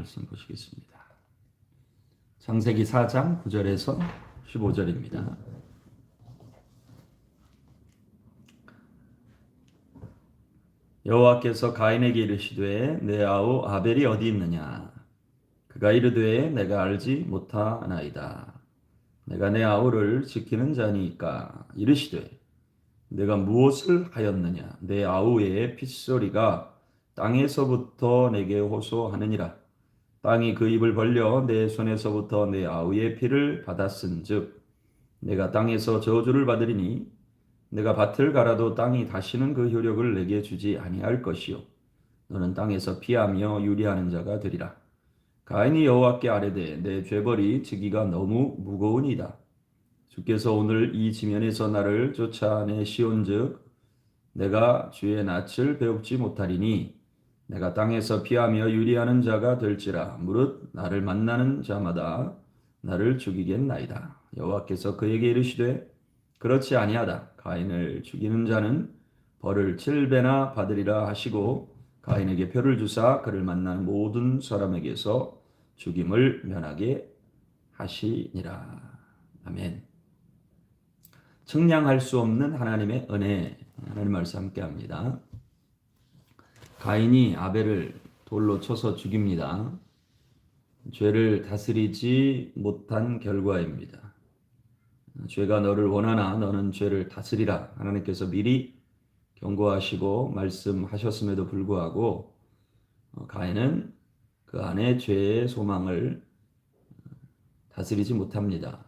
말씀 보시겠습니다. 창세기 4장 9절에서 15절입니다. 여호와께서 가인에게 이르시되 내 아우 아벨이 어디 있느냐? 그가 이르되 내가 알지 못하나이다. 내가 내 아우를 지키는 자니까. 이르시되 내가 무엇을 하였느냐? 내 아우의 핏소리가 땅에서부터 내게 호소하느니라. 땅이 그 입을 벌려 내 손에서부터 내 아우의 피를 받았은즉 내가 땅에서 저주를 받으리니 내가 밭을 갈아도 땅이 다시는 그 효력을 내게 주지 아니할 것이요 너는 땅에서 피하며 유리하는 자가 되리라. 가인이 여호와께 아뢰되 내 죄벌이 지기가 너무 무거우니이다. 주께서 오늘 이 지면에서 나를 쫓아내시온즉 내가 주의 낯을 배웁지 못하리니 내가 땅에서 피하며 유리하는 자가 될지라. 무릇 나를 만나는 자마다 나를 죽이겠나이다. 여호와께서 그에게 이르시되 그렇지 아니하다. 가인을 죽이는 자는 벌을 7배나 받으리라 하시고 가인에게 표를 주사 그를 만나는 모든 사람에게서 죽임을 면하게 하시니라. 아멘. 측량할 수 없는 하나님의 은혜, 하나님 말씀 함께합니다. 가인이 아벨을 돌로 쳐서 죽입니다. 죄를 다스리지 못한 결과입니다. 죄가 너를 원하나 너는 죄를 다스리라. 하나님께서 미리 경고하시고 말씀하셨음에도 불구하고 가인은 그 안에 죄의 소망을 다스리지 못합니다.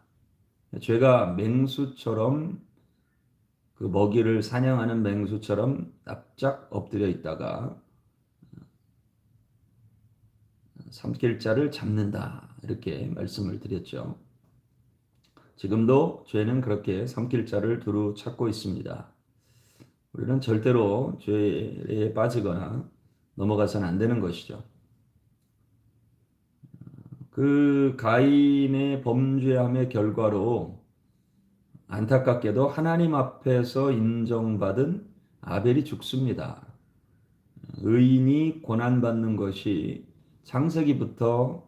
죄가 맹수처럼 그 먹이를 사냥하는 맹수처럼 납작 엎드려 있다가 삼킬 자를 잡는다. 이렇게 말씀을 드렸죠. 지금도 죄는 그렇게 삼킬 자를 두루 찾고 있습니다. 우리는 절대로 죄에 빠지거나 넘어가서는 안 되는 것이죠. 그 가인의 범죄함의 결과로 안타깝게도 하나님 앞에서 인정받은 아벨이 죽습니다. 의인이 고난받는 것이 창세기부터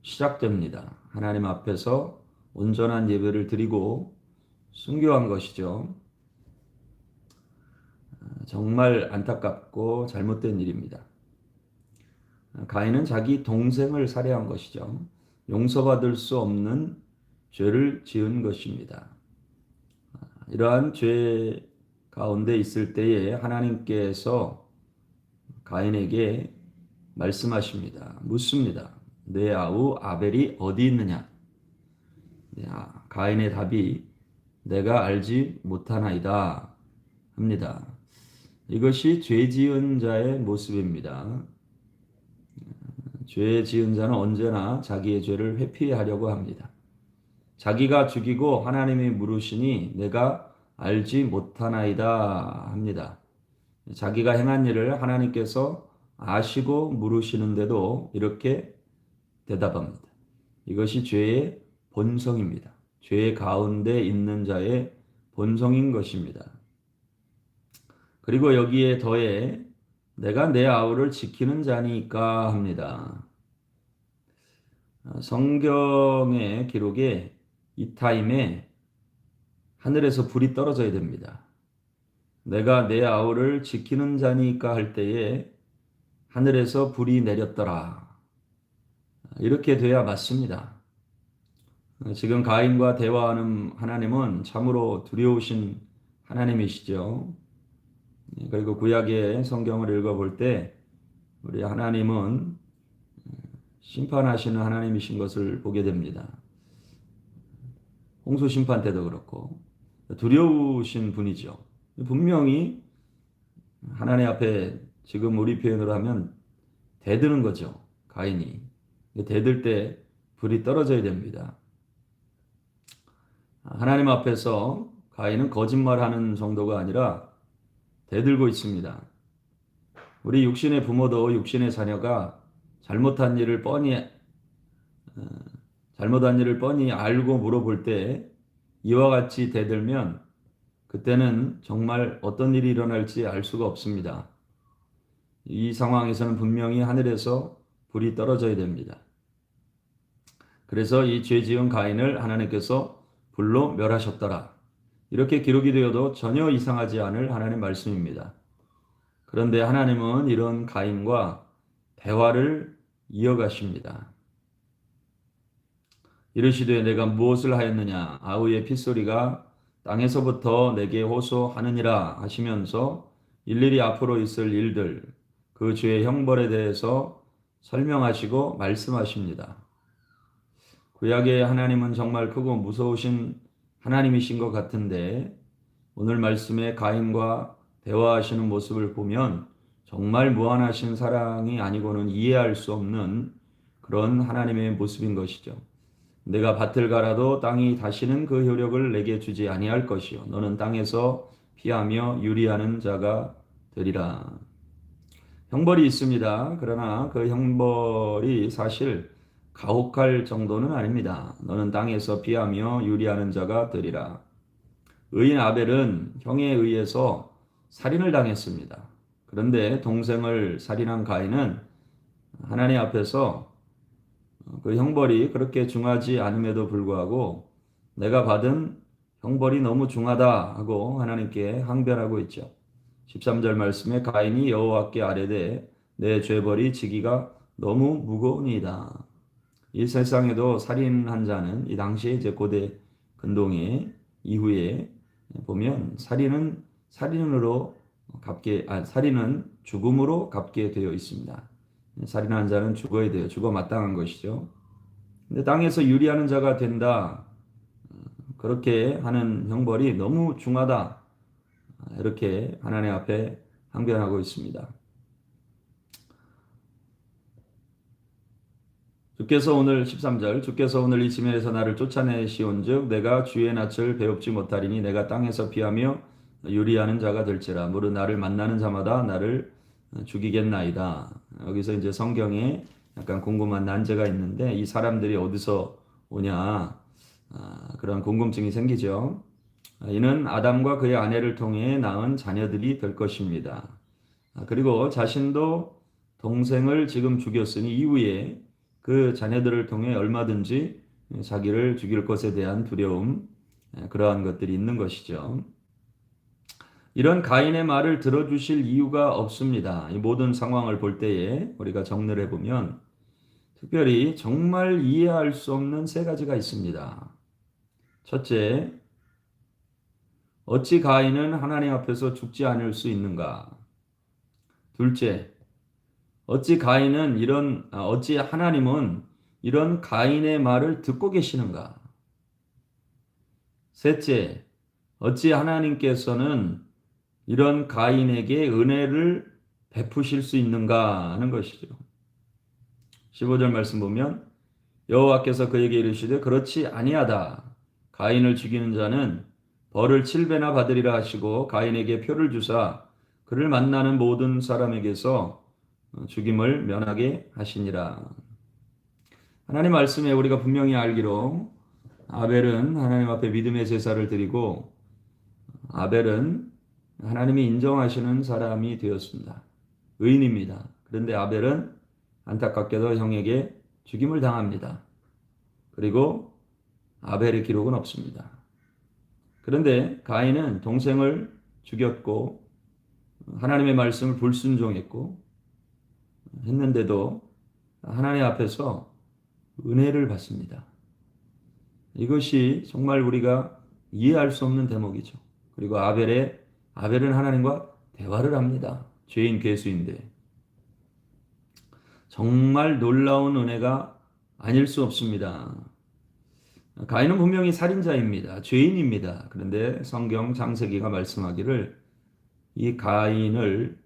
시작됩니다. 하나님 앞에서 온전한 예배를 드리고 순교한 것이죠. 정말 안타깝고 잘못된 일입니다. 가인은 자기 동생을 살해한 것이죠. 용서받을 수 없는 죄를 지은 것입니다. 이러한 죄 가운데 있을 때에 하나님께서 가인에게 말씀하십니다. 묻습니다. 내 아우 아벨이 어디 있느냐? 가인의 답이 내가 알지 못하나이다 합니다. 이것이 죄 지은 자의 모습입니다. 죄 지은 자는 언제나 자기의 죄를 회피하려고 합니다. 자기가 죽이고 하나님이 물으시니 내가 알지 못하나이다 합니다. 자기가 행한 일을 하나님께서 아시고 물으시는데도 이렇게 대답합니다. 이것이 죄의 본성입니다. 죄 가운데 있는 자의 본성인 것입니다. 그리고 여기에 더해 내가 내 아우를 지키는 자니까 합니다. 성경의 기록에 이 타임에 하늘에서 불이 떨어져야 됩니다. 내가 내 아우를 지키는 자니까 할 때에 하늘에서 불이 내렸더라. 이렇게 돼야 맞습니다. 지금 가인과 대화하는 하나님은 참으로 두려우신 하나님이시죠. 그리고 구약의 성경을 읽어볼 때 우리 하나님은 심판하시는 하나님이신 것을 보게 됩니다. 홍수 심판 때도 그렇고 두려우신 분이죠. 분명히 하나님 앞에 지금 우리 표현으로 하면 대드는 거죠. 가인이. 대들 때 불이 떨어져야 됩니다. 하나님 앞에서 가인은 거짓말하는 정도가 아니라 대들고 있습니다. 우리 육신의 부모도 육신의 자녀가 잘못한 일을 뻔히 알고 물어볼 때 이와 같이 대들면 그때는 정말 어떤 일이 일어날지 알 수가 없습니다. 이 상황에서는 분명히 하늘에서 불이 떨어져야 됩니다. 그래서 이 죄 지은 가인을 하나님께서 불로 멸하셨더라. 이렇게 기록이 되어도 전혀 이상하지 않을 하나님 말씀입니다. 그런데 하나님은 이런 가인과 대화를 이어가십니다. 이르시되 내가 무엇을 하였느냐 아우의 핏소리가 땅에서부터 내게 호소하느니라 하시면서 일일이 앞으로 있을 일들 그 죄의 형벌에 대해서 설명하시고 말씀하십니다. 구약의 하나님은 정말 크고 무서우신 하나님이신 것 같은데 오늘 말씀에 가인과 대화하시는 모습을 보면 정말 무한하신 사랑이 아니고는 이해할 수 없는 그런 하나님의 모습인 것이죠. 내가 밭을 갈아도 땅이 다시는 그 효력을 내게 주지 아니할 것이요 너는 땅에서 피하며 유리하는 자가 되리라. 형벌이 있습니다. 그러나 그 형벌이 사실 가혹할 정도는 아닙니다. 너는 땅에서 피하며 유리하는 자가 되리라. 의인 아벨은 형에 의해서 살인을 당했습니다. 그런데 동생을 살인한 가인은 하나님 앞에서 그 형벌이 그렇게 중하지 않음에도 불구하고 내가 받은 형벌이 너무 중하다 하고 하나님께 항변하고 있죠. 13절 말씀에 가인이 여호와께 아뢰되 내 죄벌이 지기가 너무 무거우니이다. 이 세상에도 살인한 자는 이 당시에 이제 고대 근동의 이후에 보면 살인은 죽음으로 갚게 되어 있습니다. 살인한 자는 죽어야 돼요. 죽어 마땅한 것이죠. 근데 땅에서 유리하는 자가 된다. 그렇게 하는 형벌이 너무 중하다. 이렇게 하나님 앞에 항변하고 있습니다. 주께서 오늘 13절 주께서 오늘 이 지면에서 나를 쫓아내시온즉 내가 주의 낯을 배웁지 못하리니 내가 땅에서 피하며 유리하는 자가 될지라 무릇 나를 만나는 자마다 나를 죽이겠나이다. 여기서 이제 성경에 약간 궁금한 난제가 있는데 이 사람들이 어디서 오냐 그런 궁금증이 생기죠. 이는 아담과 그의 아내를 통해 낳은 자녀들이 될 것입니다. 그리고 자신도 동생을 지금 죽였으니 이후에 그 자녀들을 통해 얼마든지 자기를 죽일 것에 대한 두려움, 그러한 것들이 있는 것이죠. 이런 가인의 말을 들어주실 이유가 없습니다. 이 모든 상황을 볼 때에 우리가 정리를 해보면 특별히 정말 이해할 수 없는 세 가지가 있습니다. 첫째, 어찌 가인은 하나님 앞에서 죽지 않을 수 있는가? 둘째, 어찌 하나님은 이런 가인의 말을 듣고 계시는가? 셋째, 어찌 하나님께서는 이런 가인에게 은혜를 베푸실 수 있는가 하는 것이죠. 15절 말씀 보면 여호와께서 그에게 이르시되 그렇지 아니하다. 가인을 죽이는 자는 벌을 7배나 받으리라 하시고 가인에게 표를 주사 그를 만나는 모든 사람에게서 죽임을 면하게 하시니라. 하나님 말씀에 우리가 분명히 알기로 아벨은 하나님 앞에 믿음의 제사를 드리고 아벨은 하나님이 인정하시는 사람이 되었습니다. 의인입니다. 그런데 아벨은 안타깝게도 형에게 죽임을 당합니다. 그리고 아벨의 기록은 없습니다. 그런데 가인은 동생을 죽였고 하나님의 말씀을 불순종했고 했는데도 하나님 앞에서 은혜를 받습니다. 이것이 정말 우리가 이해할 수 없는 대목이죠. 그리고 아벨은 하나님과 대화를 합니다. 죄인 괴수인데 정말 놀라운 은혜가 아닐 수 없습니다. 가인은 분명히 살인자입니다. 죄인입니다. 그런데 성경 창세기가 말씀하기를 이 가인을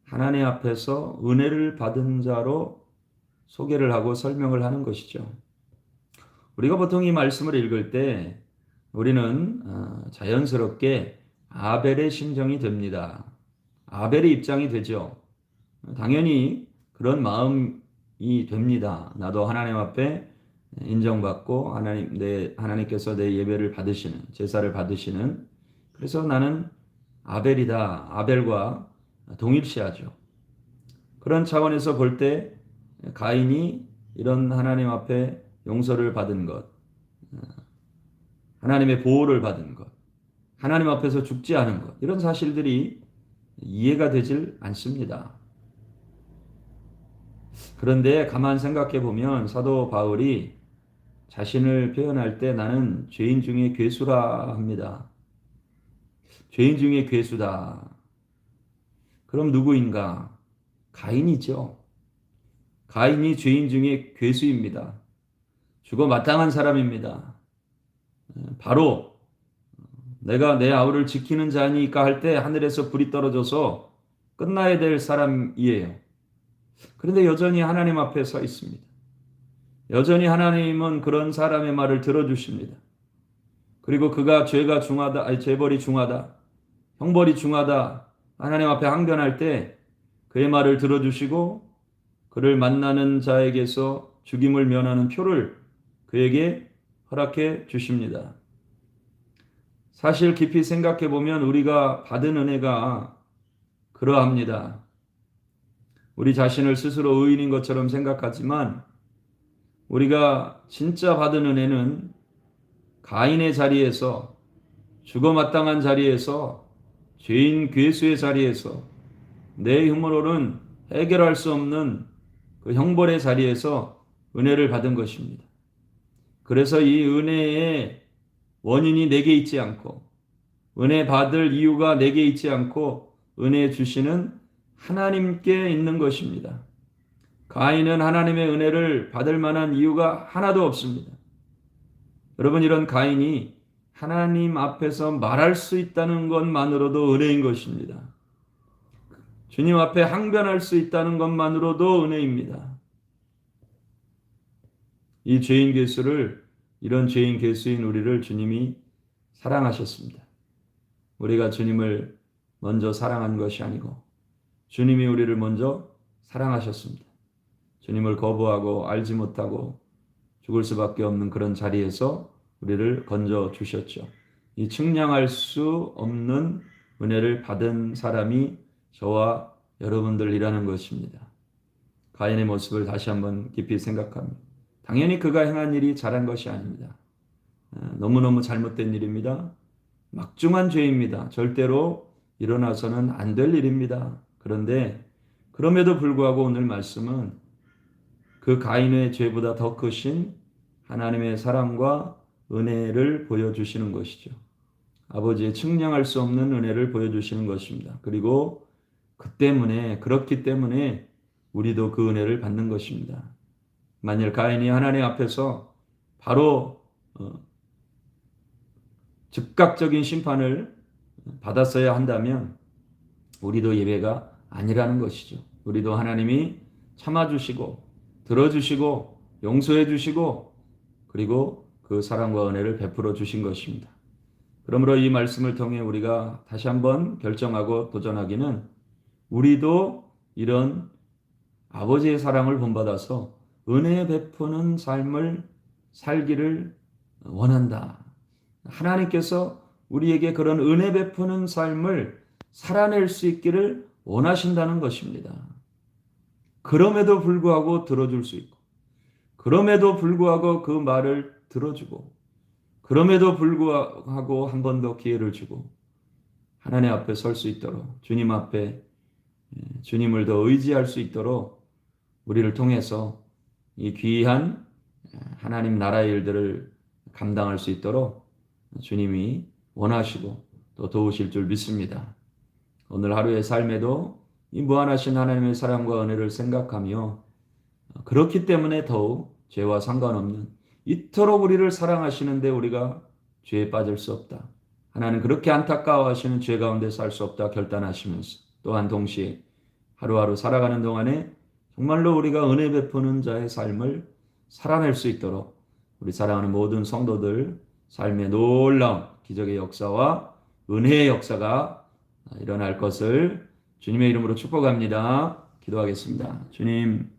하나님 앞에서 은혜를 받은 자로 소개를 하고 설명을 하는 것이죠. 우리가 보통 이 말씀을 읽을 때 우리는 자연스럽게 아벨의 심정이 됩니다. 아벨의 입장이 되죠. 당연히 그런 마음이 됩니다. 나도 하나님 앞에 인정받고 하나님께서 내 예배를 받으시는 제사를 받으시는 그래서 나는 아벨과 동일시하죠. 그런 차원에서 볼 때 가인이 이런 하나님 앞에 용서를 받은 것, 하나님의 보호를 받은 것, 하나님 앞에서 죽지 않은 것, 이런 사실들이 이해가 되질 않습니다. 그런데 가만 생각해 보면 사도 바울이 자신을 표현할 때 나는 죄인 중에 괴수라 합니다. 죄인 중에 괴수다. 그럼 누구인가? 가인이죠. 가인이 죄인 중에 괴수입니다. 죽어 마땅한 사람입니다. 바로 내가 내 아우를 지키는 자니까 할 때 하늘에서 불이 떨어져서 끝나야 될 사람이에요. 그런데 여전히 하나님 앞에 서 있습니다. 여전히 하나님은 그런 사람의 말을 들어주십니다. 그리고 그가 죄가 중하다, 아니 죄벌이 중하다, 형벌이 중하다, 하나님 앞에 항변할 때 그의 말을 들어주시고 그를 만나는 자에게서 죽임을 면하는 표를 그에게 허락해 주십니다. 사실 깊이 생각해 보면 우리가 받은 은혜가 그러합니다. 우리 자신을 스스로 의인인 것처럼 생각하지만 우리가 진짜 받은 은혜는 가인의 자리에서, 죽어 마땅한 자리에서, 죄인 괴수의 자리에서, 내 힘으로는 해결할 수 없는 그 형벌의 자리에서 은혜를 받은 것입니다. 그래서 이 은혜의 원인이 내게 있지 않고, 은혜 받을 이유가 내게 있지 않고 은혜 주시는 하나님께 있는 것입니다. 가인은 하나님의 은혜를 받을 만한 이유가 하나도 없습니다. 여러분, 이런 가인이 하나님 앞에서 말할 수 있다는 것만으로도 은혜인 것입니다. 주님 앞에 항변할 수 있다는 것만으로도 은혜입니다. 이 죄인 괴수를, 이런 죄인 괴수인 우리를 주님이 사랑하셨습니다. 우리가 주님을 먼저 사랑한 것이 아니고 주님이 우리를 먼저 사랑하셨습니다. 주님을 거부하고 알지 못하고 죽을 수밖에 없는 그런 자리에서 우리를 건져 주셨죠. 이 측량할 수 없는 은혜를 받은 사람이 저와 여러분들이라는 것입니다. 가인의 모습을 다시 한번 깊이 생각합니다. 당연히 그가 행한 일이 잘한 것이 아닙니다. 너무너무 잘못된 일입니다. 막중한 죄입니다. 절대로 일어나서는 안 될 일입니다. 그런데 그럼에도 불구하고 오늘 말씀은 그 가인의 죄보다 더 크신 하나님의 사랑과 은혜를 보여주시는 것이죠. 아버지의 측량할 수 없는 은혜를 보여주시는 것입니다. 그리고 그렇기 때문에 우리도 그 은혜를 받는 것입니다. 만일 가인이 하나님 앞에서 바로 즉각적인 심판을 받았어야 한다면 우리도 예배가 아니라는 것이죠. 우리도 하나님이 참아주시고 들어주시고 용서해 주시고 그리고 그 사랑과 은혜를 베풀어 주신 것입니다. 그러므로 이 말씀을 통해 우리가 다시 한번 결정하고 도전하기는 우리도 이런 아버지의 사랑을 본받아서 은혜 베푸는 삶을 살기를 원한다. 하나님께서 우리에게 그런 은혜 베푸는 삶을 살아낼 수 있기를 원하신다는 것입니다. 그럼에도 불구하고 들어줄 수 있고, 그럼에도 불구하고 그 말을 들어주고, 그럼에도 불구하고 한 번 더 기회를 주고 하나님 앞에 설 수 있도록, 주님 앞에 주님을 더 의지할 수 있도록 우리를 통해서 이 귀한 하나님 나라의 일들을 감당할 수 있도록 주님이 원하시고 또 도우실 줄 믿습니다. 오늘 하루의 삶에도 이 무한하신 하나님의 사랑과 은혜를 생각하며 그렇기 때문에 더욱 죄와 상관없는 이토록 우리를 사랑하시는데 우리가 죄에 빠질 수 없다. 하나님 그렇게 안타까워하시는 죄 가운데 살 수 없다 결단하시면서 또한 동시에 하루하루 살아가는 동안에 정말로 우리가 은혜 베푸는 자의 삶을 살아낼 수 있도록 우리 사랑하는 모든 성도들 삶의 놀라운 기적의 역사와 은혜의 역사가 일어날 것을 주님의 이름으로 축복합니다. 기도하겠습니다. 주님,